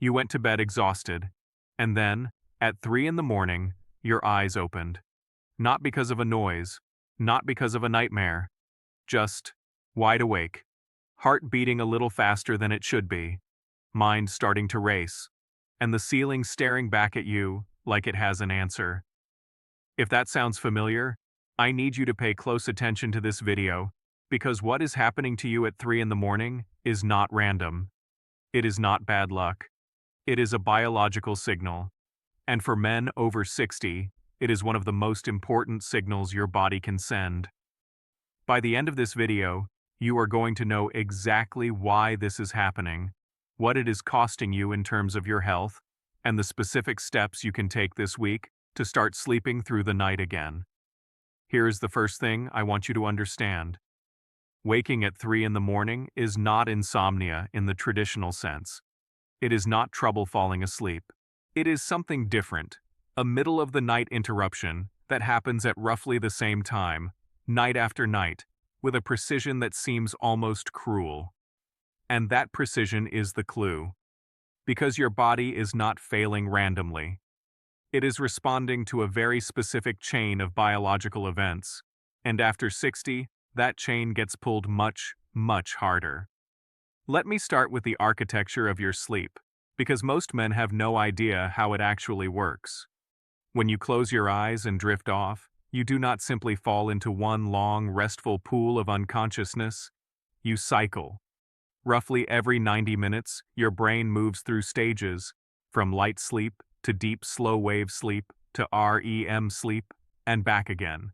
You went to bed exhausted, and then, at 3 in the morning, your eyes opened. Not because of a noise, not because of a nightmare, just wide awake, heart beating a little faster than it should be, mind starting to race, and the ceiling staring back at you like it has an answer. If that sounds familiar, I need you to pay close attention to this video, because what is happening to you at 3 in the morning is not random. It is not bad luck. It is a biological signal. And for men over 60, it is one of the most important signals your body can send. By the end of this video, you are going to know exactly why this is happening, what it is costing you in terms of your health, and the specific steps you can take this week to start sleeping through the night again. Here is the first thing I want you to understand. Waking at 3 in the morning is not insomnia in the traditional sense. It is not trouble falling asleep. It is something different, a middle-of-the-night interruption that happens at roughly the same time, night after night, with a precision that seems almost cruel. And that precision is the clue. Because your body is not failing randomly. It is responding to a very specific chain of biological events, and after 60, that chain gets pulled much, much harder. Let me start with the architecture of your sleep, because most men have no idea how it actually works. When you close your eyes and drift off, you do not simply fall into one long, restful pool of unconsciousness. You cycle. Roughly every 90 minutes, your brain moves through stages, from light sleep to deep slow-wave sleep to REM sleep, and back again.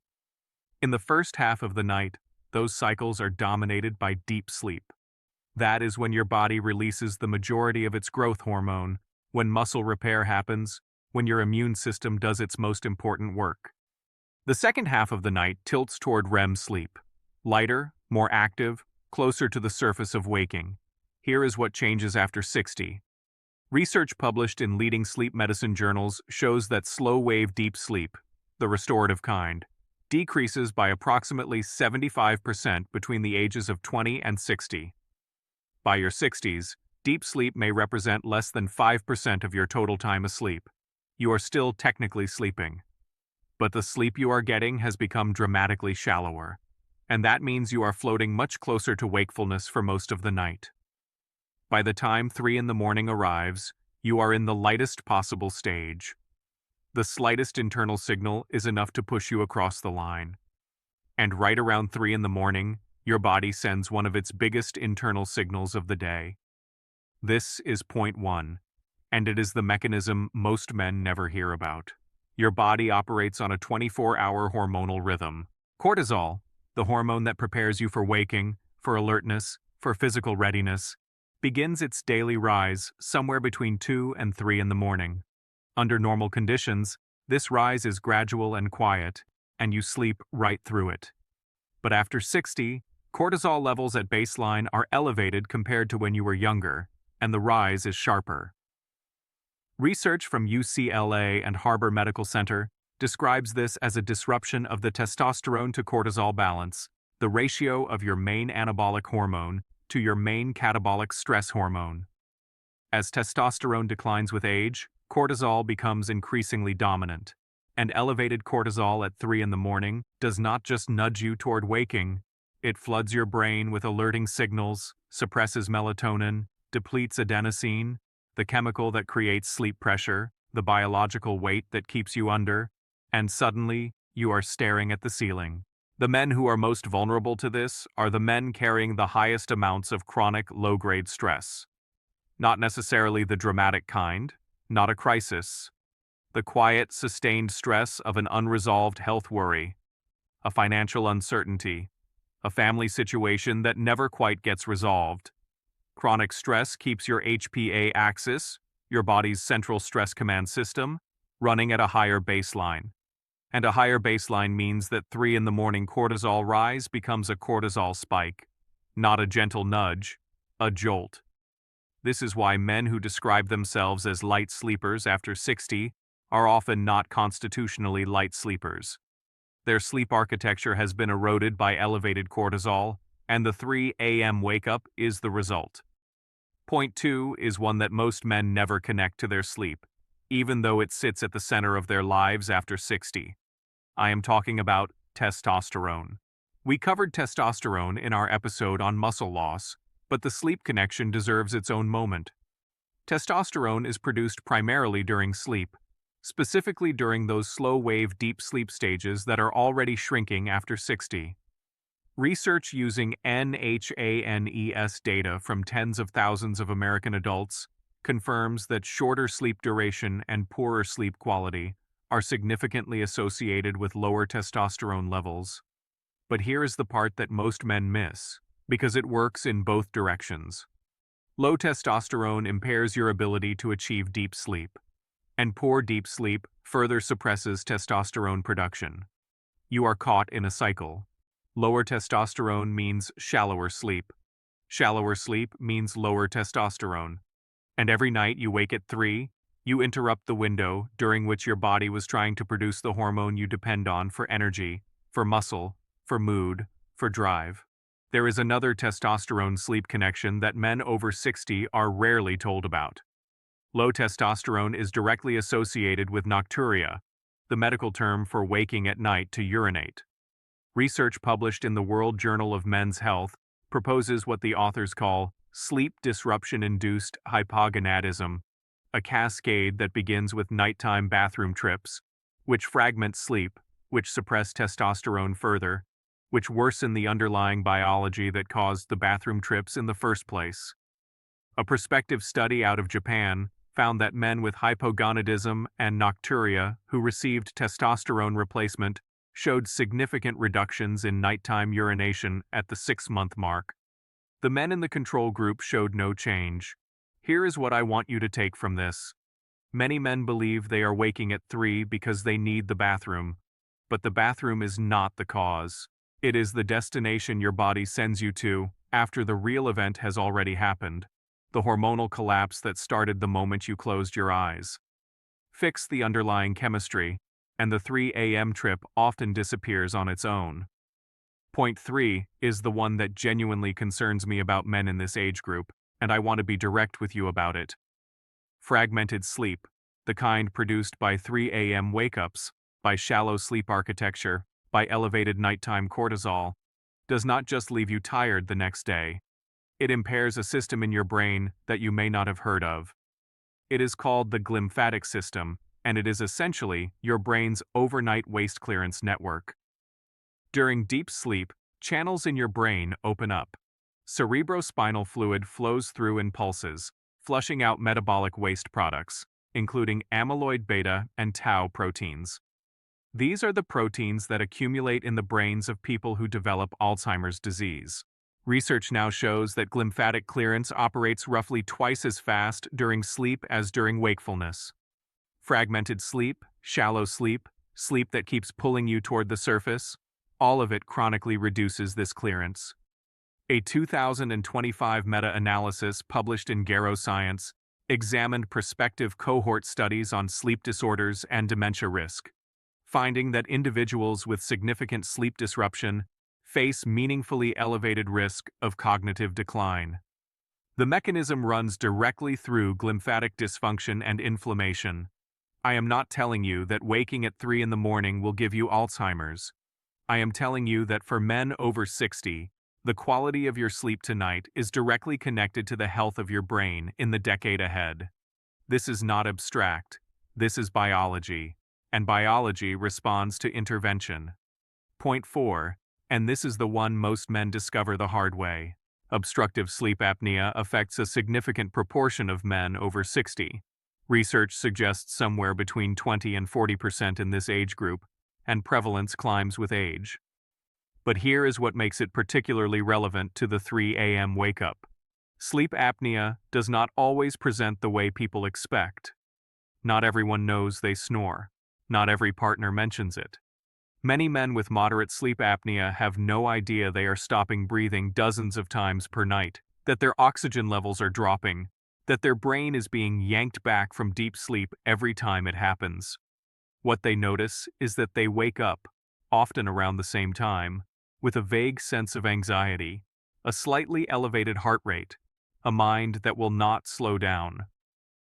In the first half of the night, those cycles are dominated by deep sleep. That is when your body releases the majority of its growth hormone, when muscle repair happens, when your immune system does its most important work. The second half of the night tilts toward REM sleep. Lighter, more active, closer to the surface of waking. Here is what changes after 60. Research published in leading sleep medicine journals shows that slow-wave deep sleep, the restorative kind, decreases by approximately 75% between the ages of 20 and 60. By your 60s, deep sleep may represent less than 5% of your total time asleep. You are still technically sleeping. But the sleep you are getting has become dramatically shallower, and that means you are floating much closer to wakefulness for most of the night. By the time 3 in the morning arrives, you are in the lightest possible stage. The slightest internal signal is enough to push you across the line. And right around 3 in the morning, your body sends one of its biggest internal signals of the day. This is point 1, and it is the mechanism most men never hear about. Your body operates on a 24-hour hormonal rhythm. Cortisol, the hormone that prepares you for waking, for alertness, for physical readiness, begins its daily rise somewhere between 2 and 3 in the morning. Under normal conditions, this rise is gradual and quiet, and you sleep right through it. But after 60, cortisol levels at baseline are elevated compared to when you were younger, and the rise is sharper. Research from UCLA and Harbor Medical Center describes this as a disruption of the testosterone to cortisol balance, the ratio of your main anabolic hormone to your main catabolic stress hormone. As testosterone declines with age, cortisol becomes increasingly dominant, and elevated cortisol at 3 in the morning does not just nudge you toward waking, it floods your brain with alerting signals, suppresses melatonin, depletes adenosine, the chemical that creates sleep pressure, the biological weight that keeps you under, and suddenly, you are staring at the ceiling. The men who are most vulnerable to this are the men carrying the highest amounts of chronic low-grade stress. Not necessarily the dramatic kind, not a crisis. The quiet, sustained stress of an unresolved health worry, a financial uncertainty, a family situation that never quite gets resolved. Chronic stress keeps your HPA axis, your body's central stress command system, running at a higher baseline. And a higher baseline means that 3 in the morning cortisol rise becomes a cortisol spike, not a gentle nudge, a jolt. This is why men who describe themselves as light sleepers after 60 are often not constitutionally light sleepers. Their sleep architecture has been eroded by elevated cortisol, and the 3 a.m. wake-up is the result. Point 2 is one that most men never connect to their sleep, even though it sits at the center of their lives after 60. I am talking about testosterone. We covered testosterone in our episode on muscle loss, but the sleep connection deserves its own moment. Testosterone is produced primarily during sleep, specifically during those slow-wave deep sleep stages that are already shrinking after 60. Research using NHANES data from tens of thousands of American adults confirms that shorter sleep duration and poorer sleep quality are significantly associated with lower testosterone levels. But here is the part that most men miss, because it works in both directions. Low testosterone impairs your ability to achieve deep sleep, and poor deep sleep further suppresses testosterone production. You are caught in a cycle. Lower testosterone means shallower sleep. Shallower sleep means lower testosterone. And every night you wake at 3, you interrupt the window during which your body was trying to produce the hormone you depend on for energy, for muscle, for mood, for drive. There is another testosterone sleep connection that men over 60 are rarely told about. Low testosterone is directly associated with nocturia, the medical term for waking at night to urinate. Research published in the World Journal of Men's Health proposes what the authors call sleep disruption-induced hypogonadism, a cascade that begins with nighttime bathroom trips, which fragment sleep, which suppress testosterone further, which worsen the underlying biology that caused the bathroom trips in the first place. A prospective study out of Japan found that men with hypogonadism and nocturia who received testosterone replacement showed significant reductions in nighttime urination at the 6-month mark. The men in the control group showed no change. Here is what I want you to take from this. Many men believe they are waking at 3 because they need the bathroom, but the bathroom is not the cause. It is the destination your body sends you to after the real event has already happened, the hormonal collapse that started the moment you closed your eyes. Fix the underlying chemistry, and the 3 a.m. trip often disappears on its own. Point 3 is the one that genuinely concerns me about men in this age group, and I want to be direct with you about it. Fragmented sleep, the kind produced by 3 a.m. wake-ups, by shallow sleep architecture, by elevated nighttime cortisol, does not just leave you tired the next day. It impairs a system in your brain that you may not have heard of. It is called the glymphatic system, and it is essentially your brain's overnight waste clearance network. During deep sleep, channels in your brain open up. Cerebrospinal fluid flows through in pulses, flushing out metabolic waste products, including amyloid beta and tau proteins. These are the proteins that accumulate in the brains of people who develop Alzheimer's disease. Research now shows that glymphatic clearance operates roughly twice as fast during sleep as during wakefulness. Fragmented sleep, shallow sleep, sleep that keeps pulling you toward the surface, all of it chronically reduces this clearance. A 2025 meta-analysis published in Science examined prospective cohort studies on sleep disorders and dementia risk, finding that individuals with significant sleep disruption face meaningfully elevated risk of cognitive decline. The mechanism runs directly through glymphatic dysfunction and inflammation. I am not telling you that waking at 3 in the morning will give you Alzheimer's. I am telling you that for men over 60, the quality of your sleep tonight is directly connected to the health of your brain in the decade ahead. This is not abstract. This is biology, and biology responds to intervention. Point 4, and this is the one most men discover the hard way. Obstructive sleep apnea affects a significant proportion of men over 60. Research suggests somewhere between 20 and 40% in this age group, and prevalence climbs with age. But here is what makes it particularly relevant to the 3 a.m. wake-up. Sleep apnea does not always present the way people expect. Not everyone knows they snore. Not every partner mentions it. Many men with moderate sleep apnea have no idea they are stopping breathing dozens of times per night, that their oxygen levels are dropping, that their brain is being yanked back from deep sleep every time it happens. What they notice is that they wake up, often around the same time, with a vague sense of anxiety, a slightly elevated heart rate, a mind that will not slow down.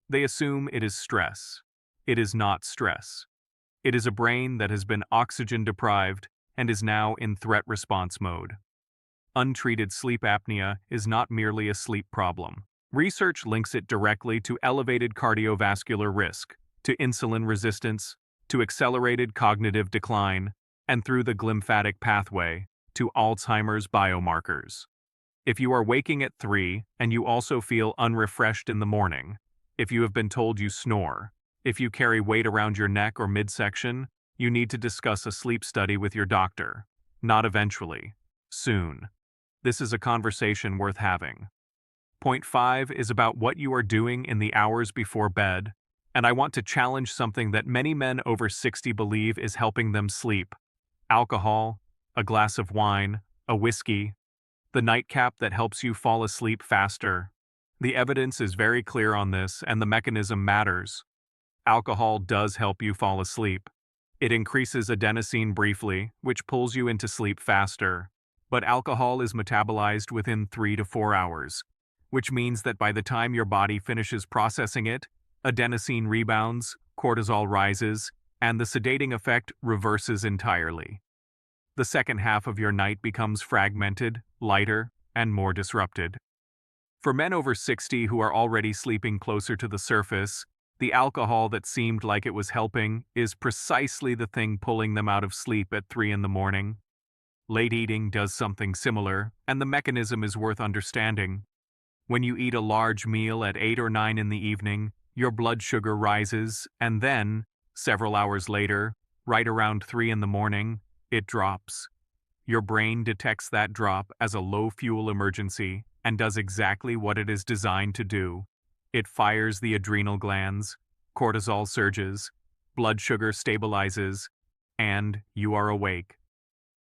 They assume it is stress. It is not stress. It is a brain that has been oxygen deprived and is now in threat response mode. Untreated sleep apnea is not merely a sleep problem. Research links it directly to elevated cardiovascular risk, to insulin resistance, to accelerated cognitive decline, and through the glymphatic pathway, to Alzheimer's biomarkers. If you are waking at 3 and you also feel unrefreshed in the morning, if you have been told you snore, if you carry weight around your neck or midsection, you need to discuss a sleep study with your doctor. Not eventually. Soon. This is a conversation worth having. Point 5 is about what you are doing in the hours before bed, and I want to challenge something that many men over 60 believe is helping them sleep. Alcohol, a glass of wine, a whiskey, the nightcap that helps you fall asleep faster. The evidence is very clear on this, and the mechanism matters. Alcohol does help you fall asleep. It increases adenosine briefly, which pulls you into sleep faster. But alcohol is metabolized within 3 to 4 hours, which means that by the time your body finishes processing it, adenosine rebounds, cortisol rises, and the sedating effect reverses entirely. The second half of your night becomes fragmented, lighter, and more disrupted. For men over 60 who are already sleeping closer to the surface, the alcohol that seemed like it was helping is precisely the thing pulling them out of sleep at 3 in the morning. Late eating does something similar, and the mechanism is worth understanding. When you eat a large meal at 8 or 9 in the evening, your blood sugar rises, and then, several hours later, right around 3 in the morning, it drops. Your brain detects that drop as a low-fuel emergency and does exactly what it is designed to do. It fires the adrenal glands, cortisol surges, blood sugar stabilizes, and you are awake.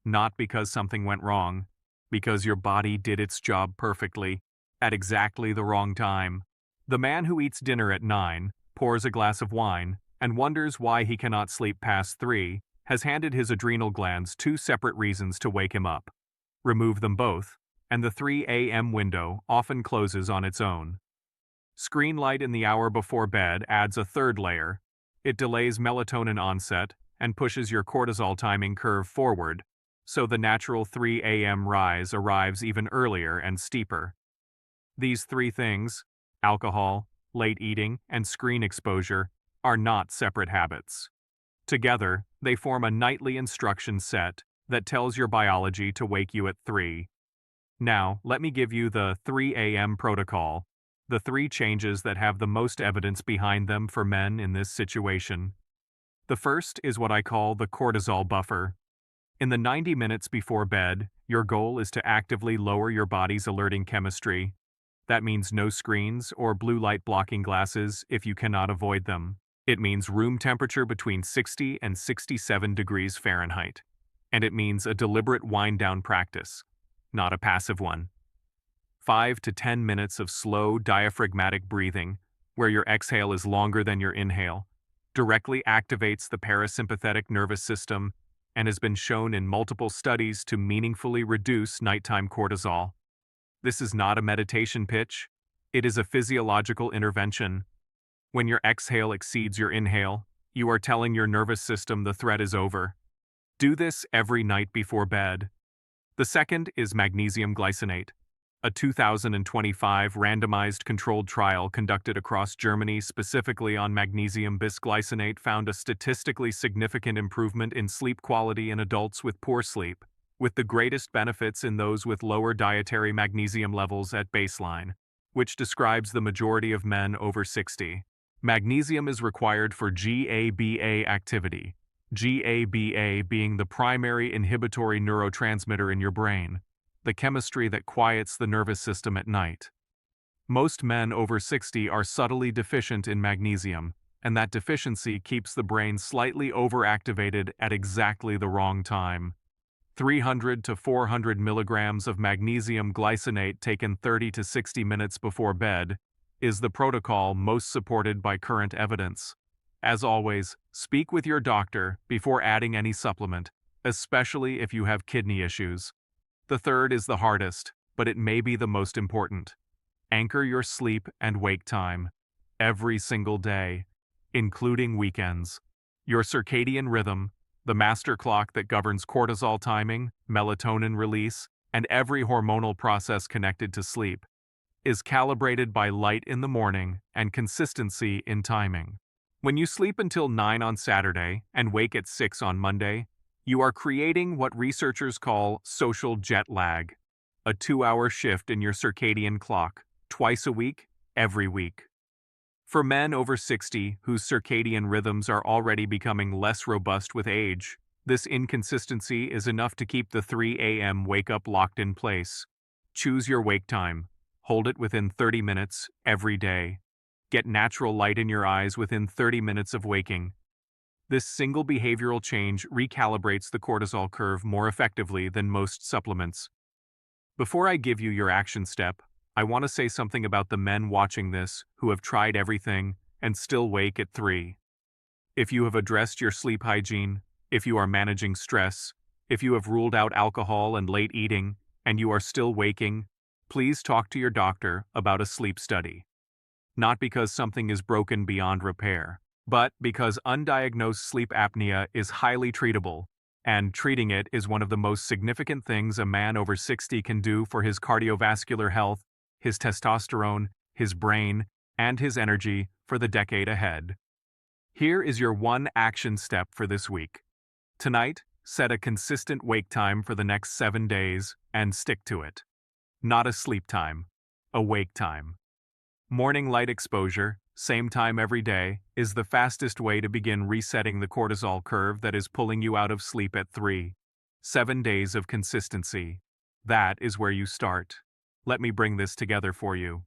Not because something went wrong, because your body did its job perfectly, at exactly the wrong time. The man who eats dinner at 9, pours a glass of wine, and wonders why he cannot sleep past 3, has handed his adrenal glands 2 separate reasons to wake him up. Remove them both, and the 3 a.m. window often closes on its own. Screen light in the hour before bed adds a third layer. It delays melatonin onset and pushes your cortisol timing curve forward, so the natural 3 a.m. rise arrives even earlier and steeper. These 3 things, alcohol, late eating, and screen exposure, are not separate habits. Together, they form a nightly instruction set that tells your biology to wake you at 3. Now, let me give you the 3 a.m. protocol, the 3 changes that have the most evidence behind them for men in this situation. The first is what I call the cortisol buffer. In the 90 minutes before bed, your goal is to actively lower your body's alerting chemistry. That means no screens or blue light blocking glasses if you cannot avoid them. It means room temperature between 60 and 67 degrees Fahrenheit. And it means a deliberate wind-down practice, not a passive one. 5 to 10 minutes of slow diaphragmatic breathing, where your exhale is longer than your inhale, directly activates the parasympathetic nervous system and has been shown in multiple studies to meaningfully reduce nighttime cortisol. This is not a meditation pitch. It is a physiological intervention. When your exhale exceeds your inhale, you are telling your nervous system the threat is over. Do this every night before bed. The second is magnesium glycinate. A 2025 randomized controlled trial conducted across Germany specifically on magnesium bisglycinate found a statistically significant improvement in sleep quality in adults with poor sleep, with the greatest benefits in those with lower dietary magnesium levels at baseline, which describes the majority of men over 60. Magnesium is required for GABA activity, GABA being the primary inhibitory neurotransmitter in your brain, the chemistry that quiets the nervous system at night. Most men over 60 are subtly deficient in magnesium, and that deficiency keeps the brain slightly overactivated at exactly the wrong time. 300 to 400 milligrams of magnesium glycinate taken 30 to 60 minutes before bed is the protocol most supported by current evidence. As always, speak with your doctor before adding any supplement, especially if you have kidney issues. The third is the hardest, but it may be the most important. Anchor your sleep and wake time every single day, including weekends. Your circadian rhythm, the master clock that governs cortisol timing, melatonin release, and every hormonal process connected to sleep, is calibrated by light in the morning and consistency in timing. When you sleep until 9 on Saturday and wake at 6 on Monday, you are creating what researchers call social jet lag, a 2-hour shift in your circadian clock, twice a week, every week. For men over 60 whose circadian rhythms are already becoming less robust with age, this inconsistency is enough to keep the 3 a.m. wake-up locked in place. Choose your wake time. Hold it within 30 minutes every day. Get natural light in your eyes within 30 minutes of waking. This single behavioral change recalibrates the cortisol curve more effectively than most supplements. Before I give you your action step, I want to say something about the men watching this who have tried everything and still wake at 3. If you have addressed your sleep hygiene, if you are managing stress, if you have ruled out alcohol and late eating, and you are still waking, please talk to your doctor about a sleep study. Not because something is broken beyond repair, but because undiagnosed sleep apnea is highly treatable, and treating it is one of the most significant things a man over 60 can do for his cardiovascular health, his testosterone, his brain, and his energy for the decade ahead. Here is your one action step for this week. Tonight, set a consistent wake time for the next 7 days and stick to it. Not a sleep time, a wake time. Morning light exposure, same time every day, is the fastest way to begin resetting the cortisol curve that is pulling you out of sleep at 3. 7 days of consistency. That is where you start. Let me bring this together for you.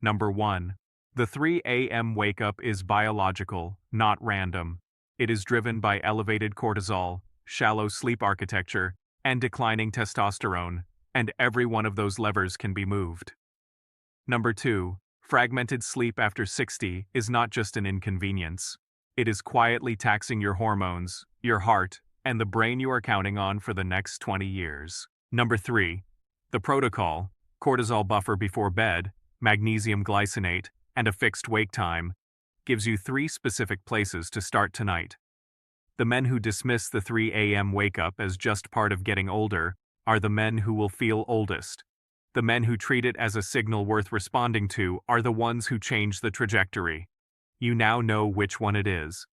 Number 1. The 3 a.m. wake-up is biological, not random. It is driven by elevated cortisol, shallow sleep architecture, and declining testosterone, and every one of those levers can be moved. Number 2. Fragmented sleep after 60 is not just an inconvenience. It is quietly taxing your hormones, your heart, and the brain you are counting on for the next 20 years. Number 3. The protocol, cortisol buffer before bed, magnesium glycinate, and a fixed wake time, gives you 3 specific places to start tonight. The men who dismiss the 3 a.m. wake-up as just part of getting older are the men who will feel oldest. The men who treat it as a signal worth responding to are the ones who change the trajectory. You now know which one it is.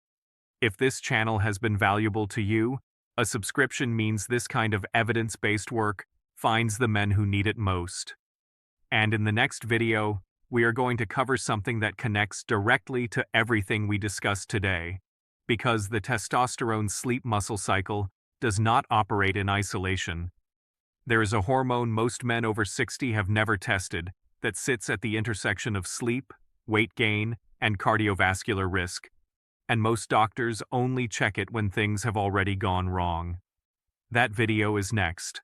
If this channel has been valuable to you, a subscription means this kind of evidence-based work finds the men who need it most. And in the next video, we are going to cover something that connects directly to everything we discussed today, because the testosterone sleep muscle cycle does not operate in isolation. There is a hormone most men over 60 have never tested that sits at the intersection of sleep, weight gain, and cardiovascular risk, and most doctors only check it when things have already gone wrong. That video is next.